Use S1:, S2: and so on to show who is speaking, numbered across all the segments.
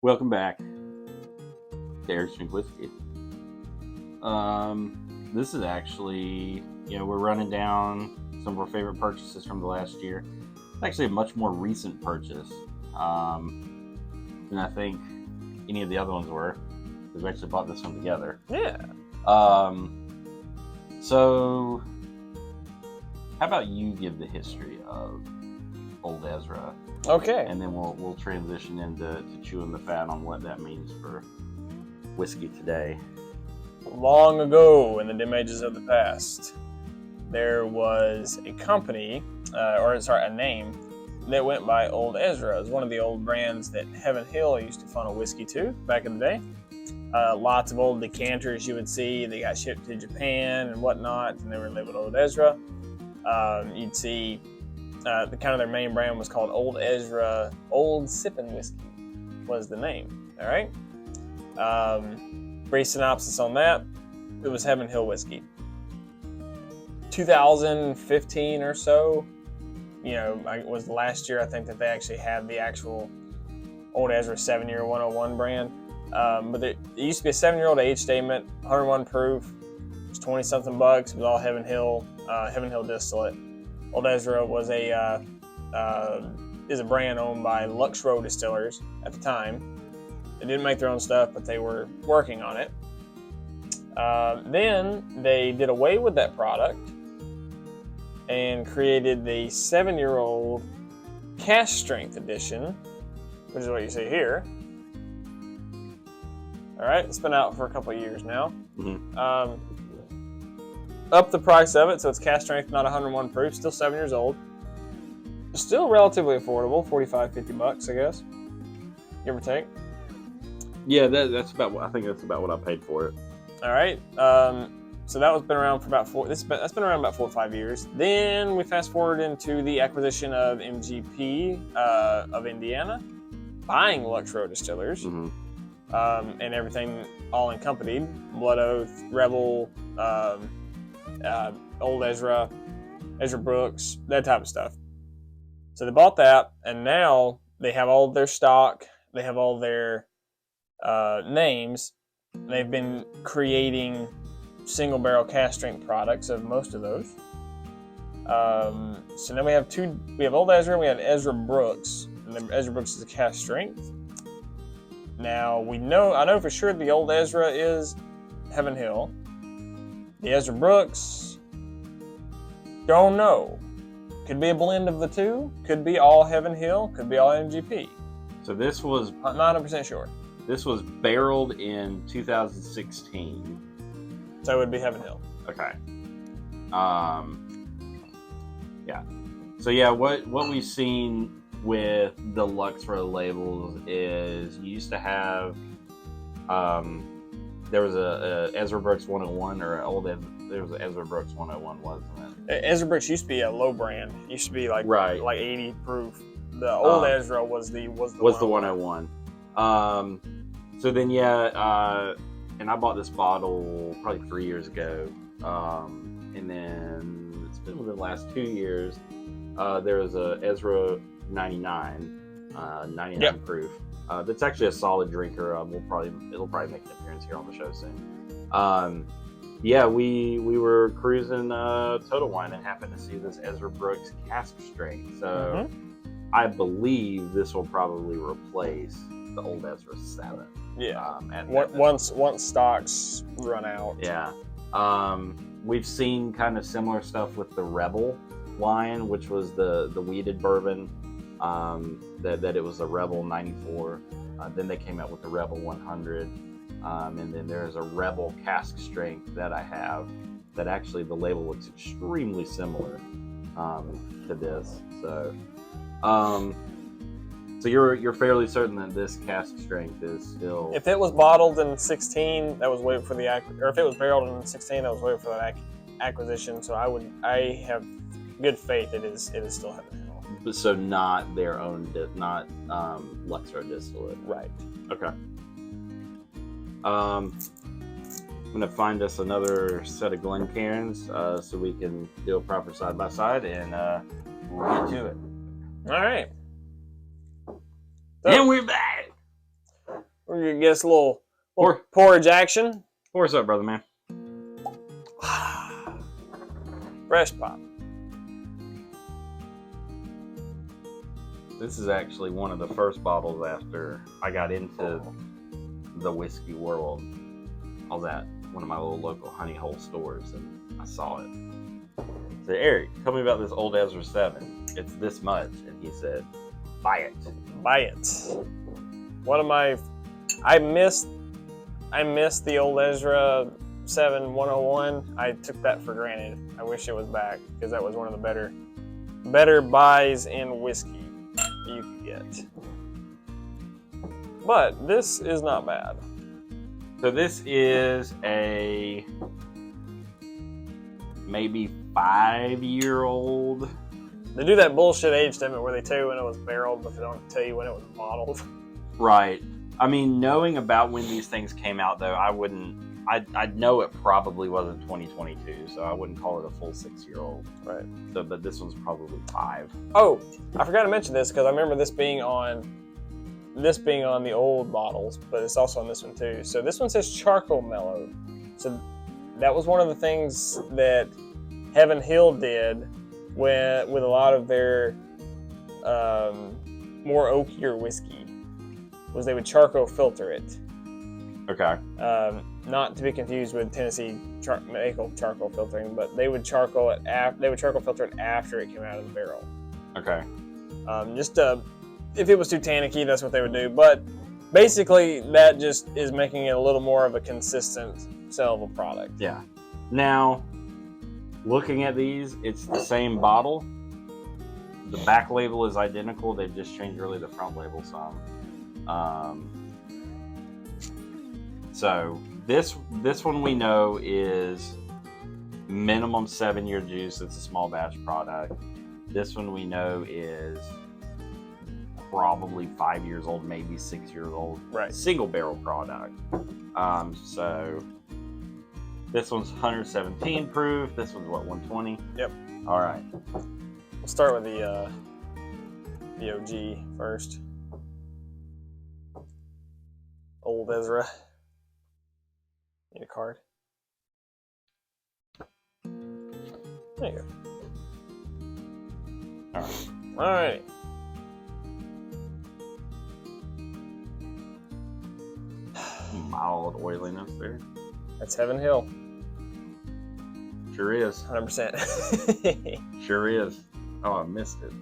S1: Welcome back to Eric's Drink Whiskey. This is actually, we're running down some of our favorite purchases from the last year. It's actually a much more recent purchase than I think any of the other ones were, because we actually bought this one together.
S2: Yeah.
S1: So, how about you give the history of Old Ezra?
S2: Okay.
S1: And then we'll transition into chewing the fat on what that means for whiskey today.
S2: Long ago, in the dim ages of the past, there was a company, a name, that went by Old Ezra. It was one of the old brands that Heaven Hill used to funnel whiskey to back in the day. Lots of old decanters you would see. They got shipped to Japan and whatnot, and they were labeled Old Ezra. You'd see their main brand was called Old Ezra Old Sippin' Whiskey was the name. All right. Brief synopsis on that. It was Heaven Hill whiskey. 2015 or so, it was last year, I think, that they actually had the actual Old Ezra 7-year 101 brand. But it used to be a 7-year-old age statement, 101 proof. It was 20-something bucks. It was all Heaven Hill distillate. Old Ezra was is a brand owned by Lux Row distillers at the time. They didn't make their own stuff, but they were working on it. Then they did away with that product and created the 7-year-old Cask Strength edition, which is what you see here. All right, it's been out for a couple of years now. Mm-hmm. Up the price of it, so it's Cask Strength, not 101 proof, still 7 years old. Still relatively affordable, $45-50, I guess, give or take.
S1: Yeah, that's about what I think. That's about what I paid for it.
S2: All right, so that was been around for that's been around about 4 or 5 years. Then we fast forward into the acquisition of MGP of Indiana, buying Lux Row distillers,
S1: mm-hmm.
S2: And everything all accompanied: Blood Oath, Rebel, Old Ezra, Ezra Brooks, that type of stuff. So they bought that, and now they have all their stock. They have all their names. They've been creating single barrel cask strength products of most of those. So now we have Old Ezra and we have Ezra Brooks. And then Ezra Brooks is a cask strength. Now I know for sure the Old Ezra is Heaven Hill. The Ezra Brooks, don't know. Could be a blend of the two. Could be all Heaven Hill. Could be all MGP.
S1: So this was
S2: not 100% sure.
S1: This was barreled in 2016.
S2: So it would be Heaven Hill.
S1: Okay. Yeah. So yeah, what we've seen with the Lux Row labels is you used to have there was a Ezra Brooks 101 or there was an Ezra Brooks 101, wasn't it?
S2: Ezra Brooks used to be a low brand. It used to be like 80 proof. The Old Ezra was the
S1: 101. So then and I bought this bottle probably 3 years ago, and then it's been within the last 2 years. There was a Ezra 99
S2: yep.
S1: proof. That's actually a solid drinker. It'll probably make an appearance here on the show soon. We were cruising Total Wine and happened to see this Ezra Brooks Cask Strength. So I believe this will probably replace the Old Ezra 7.
S2: Yeah. Once stocks run out.
S1: Yeah. We've seen kind of similar stuff with the Rebel line, which was the wheated bourbon. That it was a Rebel 94. Then they came out with the Rebel 100. And then there's a Rebel Cask Strength that I have that actually the label looks extremely similar to this. So you're fairly certain that this cask strength is still.
S2: If it was bottled in 16, that was waiting for or if it was barreled in 16, that was waiting for that acquisition. So I have good faith it is still Heaven Hill.
S1: So not their own, not Lux Row distillate.
S2: Right.
S1: Okay. I'm gonna find us another set of Glencairns so we can do a proper side by side, and we'll get to it.
S2: All right.
S1: And we're back.
S2: We're gonna get us a little
S1: Pour.
S2: porridge action.
S1: Pour us up, brother man.
S2: Fresh pop.
S1: This is actually one of the first bottles after I got into the whiskey world. I was at one of my little local honey hole stores and I saw it. I said, Eric, tell me about this Old Ezra 7. It's this much. And he said, buy it.
S2: Buy it. One of my... I missed the Old Ezra 7 101. I took that for granted. I wish it was back because that was one of the better buys in whiskey you could get. But this is not bad.
S1: So this is a maybe 5-year-old.
S2: They do that bullshit age statement where they tell you when it was barreled, but they don't tell you when it was bottled.
S1: Right. I mean, knowing about when these things came out, though, I'd know it probably wasn't 2022, so I wouldn't call it a full 6-year-old.
S2: Right.
S1: So, but this one's probably 5.
S2: Oh, I forgot to mention this because I remember this being on the old bottles, but it's also on this one too. So this one says charcoal mellowed. So that was one of the things that Heaven Hill did with a lot of their more oakier whiskey, was they would charcoal filter it.
S1: Okay.
S2: Not to be confused with Tennessee maple charcoal filtering, but they would charcoal filter it after it came out of the barrel.
S1: Okay.
S2: If it was too tannicky, that's what they would do. But basically, that just is making it a little more of a consistent sellable product.
S1: Yeah. Now, looking at these, it's the same bottle. The back label is identical. They've just changed really the front label some. So this one we know is minimum 7-year juice. It's a small batch product. This one we know is probably 5 years old, maybe 6 years old.
S2: Right.
S1: Single barrel product. So this one's 117 proof. This one's what, 120?
S2: Yep.
S1: All right.
S2: We'll start with the OG first. Old Ezra. Need a card? There you go. All right.
S1: Mild oiliness there.
S2: That's Heaven Hill.
S1: Sure is.
S2: 100%.
S1: Sure is. Oh, I missed it.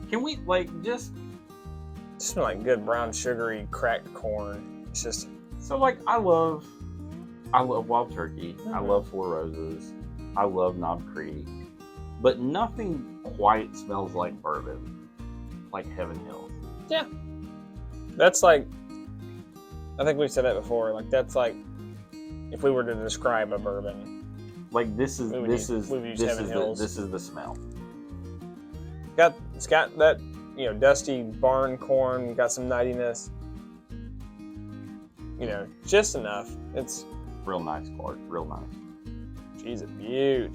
S1: Can we just
S2: smell like good brown sugary cracked corn. It's just
S1: so I love Wild Turkey.
S2: Mm-hmm.
S1: I love Four Roses. I love Knob Creek, but nothing quite smells like bourbon, like Heaven Hill.
S2: Yeah, that's like, I think we've said that before. Like that's like if we were to describe a bourbon.
S1: Like this is the smell.
S2: It's got that, dusty barn corn, got some nuttiness. Just enough. It's
S1: real nice, Clark. Real nice.
S2: She's a beaut.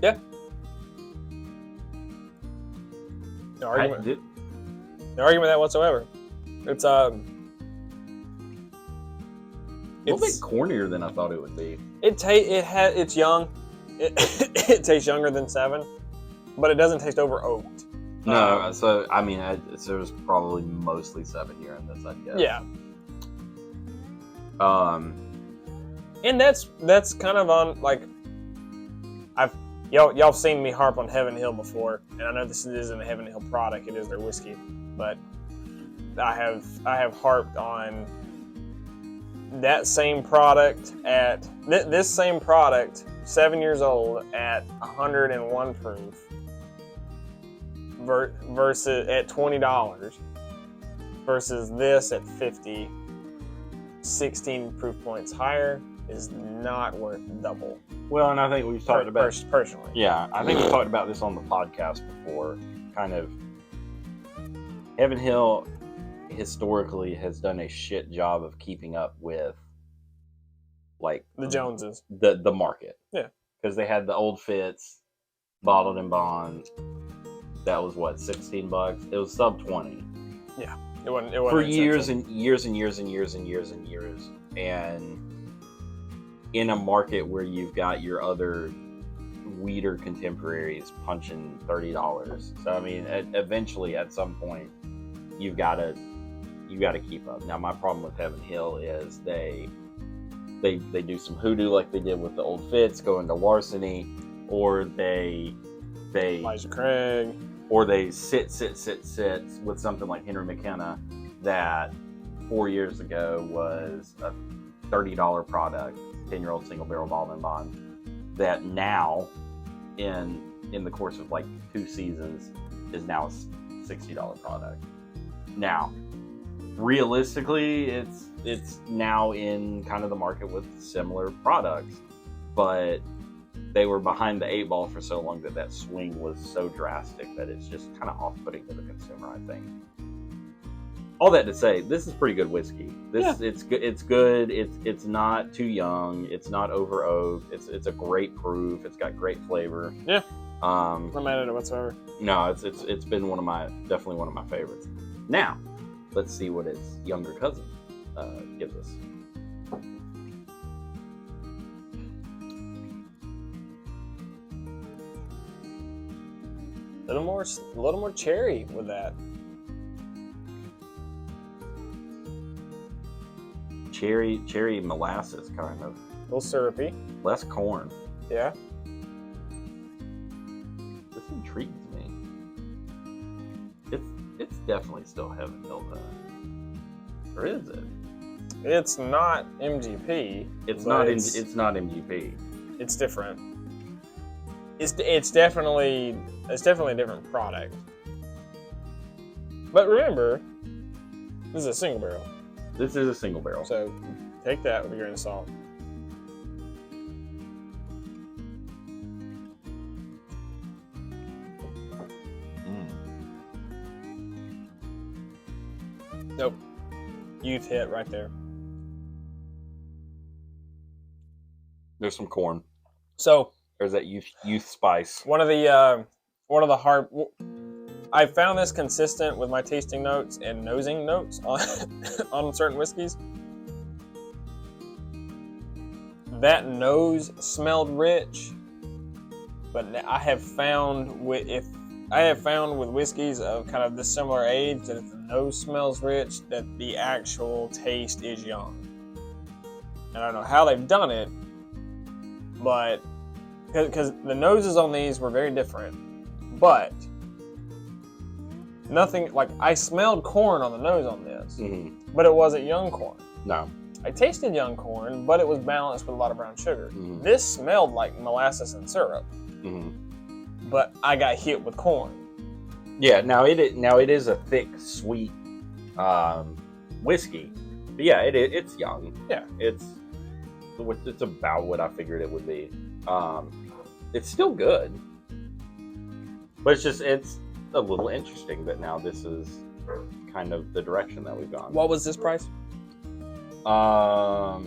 S2: Yeah. No argument. No argument with that whatsoever. It's
S1: a little bit cornier than I thought it would be.
S2: It's young. It tastes younger than 7, but it doesn't taste over oaked.
S1: No, so I mean, it was probably mostly 7-year in this, I guess.
S2: Yeah.
S1: And
S2: that's kind of on y'all seen me harp on Heaven Hill before, and I know this isn't a Heaven Hill product; it is their whiskey, but I have harped on that same product at this same product, 7 years old at 101 proof versus at $20 versus this at 50. 16 proof points higher is not worth double.
S1: Well, and I think we've talked about
S2: personally.
S1: Yeah, I think we talked about this on the podcast before. Kind of Heaven Hill. historically has done a shit job of keeping up with like
S2: The Joneses.
S1: the market.
S2: Yeah.
S1: Because they had the old Fitz, bottled in bond. That was what, $16? It was sub 20.
S2: Yeah. It wasn't
S1: For years
S2: expensive.
S1: and years and years and years and years and years. And in a market where you've got your other weeder contemporaries punching $30. So I mean, eventually at some point you gotta keep up. Now my problem with Heaven Hill is they do some hoodoo like they did with the old Fitz, go into larceny, or they
S2: Elijah Craig,
S1: or they sit with something like Henry McKenna that 4 years ago was a $30 product, 10-year-old single barrel bottled in bond, that now in the course of like 2 seasons is now a $60 product. Now, realistically, it's now in kind of the market with similar products, but they were behind the 8 ball for so long that swing was so drastic that it's just kind of off-putting to the consumer, I think. All that to say, this is pretty good whiskey. It's good. It's not too young. It's not over oaked. It's a great proof. It's got great flavor.
S2: Yeah. I'm not mad at it whatsoever.
S1: No, it's been definitely one of my favorites. Now, let's see what its younger cousin gives us.
S2: A little more cherry with that.
S1: Cherry molasses, kind of.
S2: A little syrupy.
S1: Less corn.
S2: Yeah.
S1: This intrigues me. It's definitely still Heaven Hill though. Or is it?
S2: It's not MGP.
S1: It's not MGP.
S2: It's different. It's definitely a different product. But remember, this is a single barrel.
S1: This is a single barrel.
S2: So take that with a grain of salt. Nope. Youth hit right there.
S1: There's some corn.
S2: So
S1: there's that youth spice.
S2: One of the hard. I found this consistent with my tasting notes and nosing notes on certain whiskeys. That nose smelled rich, but I have found with whiskeys of kind of the similar age that if the nose smells rich, that the actual taste is young. And I don't know how they've done it, but because the noses on these were very different, but nothing like I smelled corn on the nose on this, but it wasn't young corn.
S1: No.
S2: I tasted young corn, but it was balanced with a lot of brown sugar. This smelled like molasses and syrup, but I got hit with corn.
S1: Yeah, now it is a thick, sweet whiskey. But yeah, it's young.
S2: Yeah,
S1: it's about what I figured it would be. It's still good, but it's a little interesting that now this is kind of the direction that we've gone.
S2: What was this price?
S1: Was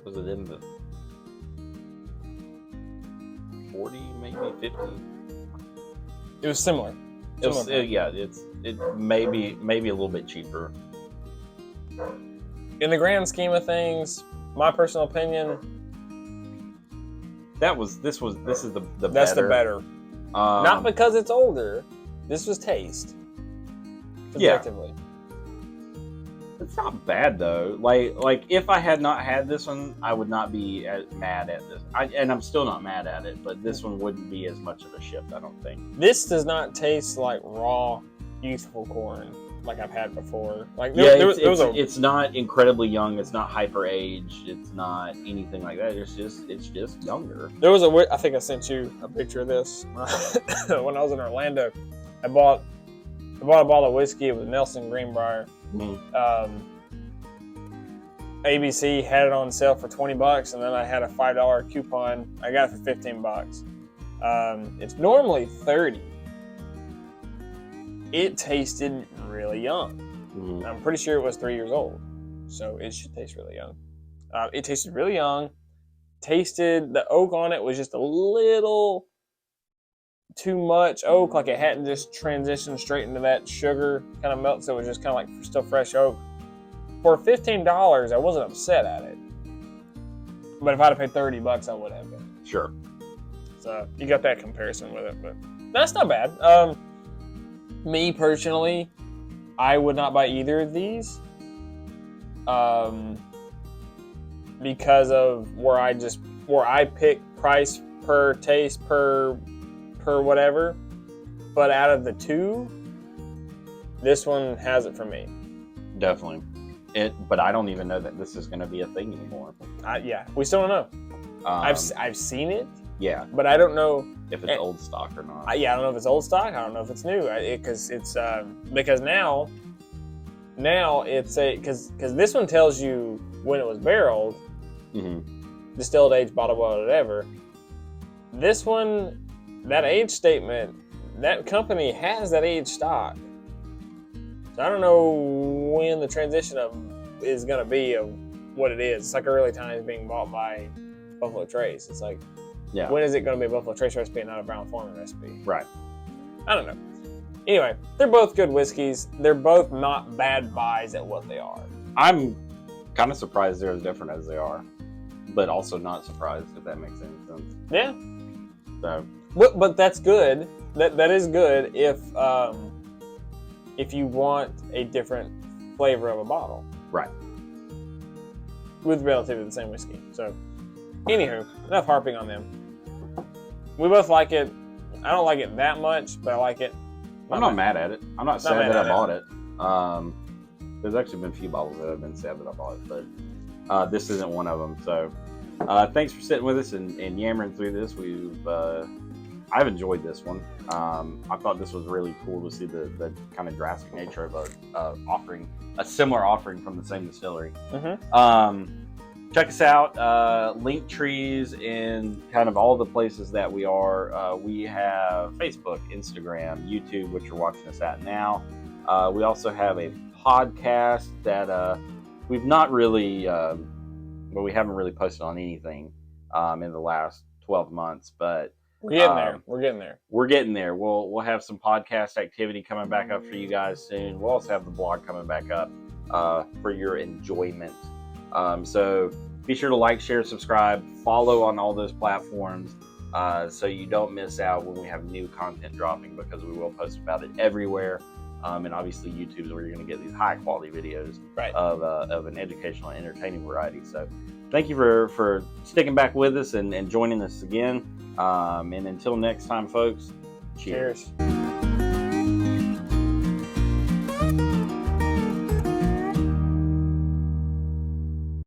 S1: it in the 40, maybe 50?
S2: It was similar.
S1: It may be a little bit cheaper.
S2: In the grand scheme of things, my personal opinion,
S1: this is the better.
S2: That's the better. Not because it's older. This was taste. Subjectively.
S1: Yeah. It's not bad though. Like if I had not had this one, I would not be as mad at this. And I'm still not mad at it, but this one wouldn't be as much of a shift, I don't think.
S2: This does not taste like raw, youthful corn like I've had before. Like
S1: it's not incredibly young. It's not hyper aged. It's not anything like that. It's just younger.
S2: There was I think I sent you a picture of this when I was in Orlando. I bought a bottle of whiskey with Nelson Greenbrier. ABC had it on sale for $20, and then I had a $5 coupon. I got it for $15. It's normally $30. it tasted really young.
S1: Mhm.
S2: I'm pretty sure it was 3 years old, so it should taste really young. It tasted really young. Tasted the oak on it was just a little too much oak, like it hadn't just transitioned straight into that sugar kind of melt, so it was just kind of like still fresh oak. For $15, I wasn't upset at it, but if I'd have paid $30, I would have been.
S1: Sure.
S2: So you got that comparison with it, but that's not bad. Me personally, I would not buy either of these, because of where I pick price per taste per whatever. But out of the two, this one has it for me.
S1: Definitely. But I don't even know that this is going to be a thing anymore.
S2: Yeah, we still don't know. I've seen it.
S1: Yeah.
S2: But I don't know
S1: if it's old stock or not.
S2: I don't know if it's old stock. I don't know if it's new. Because now it's because this one tells you when it was barreled, distilled, aged, bottled, whatever. This one, that age statement, that company has that age stock. So I don't know when the transition is going to be of what it is. It's like early times being bought by Buffalo Trace. It's like, when is it going to be a Buffalo Trace recipe and not a Brown Foreman recipe?
S1: Right.
S2: I don't know. Anyway, they're both good whiskeys. They're both not bad buys at what they are.
S1: I'm kind of surprised they're as different as they are, but also not surprised, if that makes any sense.
S2: Yeah.
S1: So.
S2: But that's good. That is good if you want a different flavor of a bottle.
S1: Right.
S2: With relatively the same whiskey. So, anywho, enough harping on them. We both like it. I don't like it that much, but I like it.
S1: I'm not mad at it. I'm not sad that I bought it. There's actually been a few bottles that I've been sad that I bought, but this isn't one of them. So, thanks for sitting with us and yammering through this. I've enjoyed this one. I thought this was really cool to see the kind of drastic nature of a similar offering from the same distillery. Check us out, link trees in kind of all the places that we are. We have Facebook, Instagram, YouTube, which you're watching us at now. We also have a podcast that we've not really, we haven't really posted on anything in the last 12 months, but
S2: we're getting there.
S1: We're getting there. We'll have some podcast activity coming back up for you guys soon. We'll also have the blog coming back up for your enjoyment. So be sure to like, share, subscribe, follow on all those platforms so you don't miss out when we have new content dropping, because we will post about it everywhere. And obviously YouTube is where you're going to get these high quality videos of an educational and entertaining variety. So thank you for sticking back with us and joining us again. And until next time, folks, cheers.